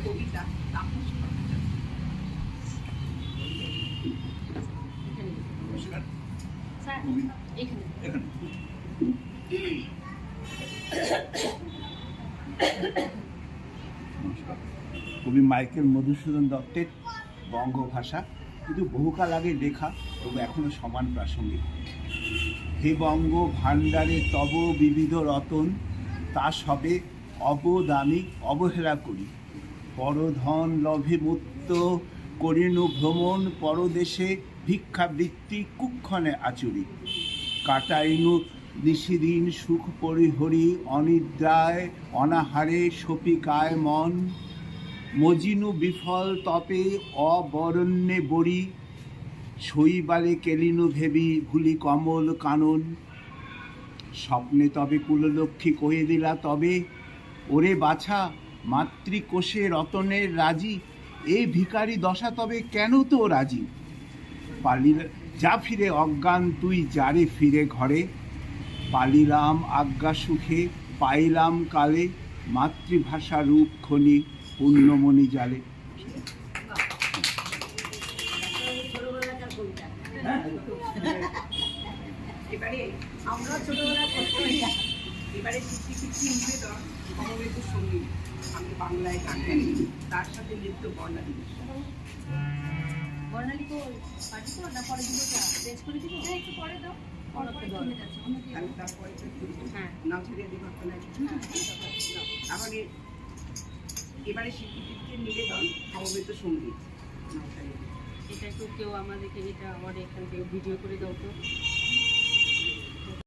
কবিতা তাপস ভট্টাচার্য। নমস্কার। স্যার এখানে এখানে নমস্কার। কবি মাইকেল মধুসূদন দত্তের বঙ্গভাষা কিন্তু বহুকাল আগে লেখা, তবু এখনো সমান প্রাসঙ্গিক। হে বঙ্গ ভাণ্ডারে তব বিবিধ রতন, তা সবে অবদামি অবহেলা করি। পরধন লভে মুক্ত করিনু ভ্রমণ, পরদেশে ভিক্ষাবৃত্তি কুক্ষণে আচুরি। কাটাইনু নিশিদিন সুখ পরিহরি, অনিদ্রায় অনাহারে সপিকায় মন। মজিনু বিফল তপে অবরণ্যে বড়ি, শৈবালে কেলিনু ভেবি ভুলি কমল কানন। স্বপ্নে তবে কুললক্ষ্মী কয়ে দিলা তবে, ওরে বাছা মাতৃকোষে রতনের রাজি। এ ভিখারি দশা তবে কেন তো রাজি? পালিল যা ফিরে অজ্ঞান তুই যারে ফিরে ঘরে, পালিলাম আজ্ঞা সুখে পাইলাম কালে, মাতৃভাষা রূপ খনি পূর্ণমণি জালে। এবারে আমরা ছোটবেলায় পড়তাম। এবারে শিক্ষিত নিবেদন সমবেত সঙ্গীত, আমি বাংলায় গান গাই, তার সাথে নৃত্য বর্ণালী। বর্ণালী তো পার্টি তো না পরে দিব, চেঞ্জ করে দিব। হ্যাঁ একটু পরে দাও, পরে থেমে যাচ্ছে অন্য কি। আমি তারপরে হ্যাঁ নাম ছেড়ে দিব আপনার। তাহলে এবারে শিক্ষিতদের নিবেদন সমবেত সঙ্গীত। এটা একটু কেউ আমাদেরকে এটা আমার এখান থেকে ভিডিও করে দাও তো।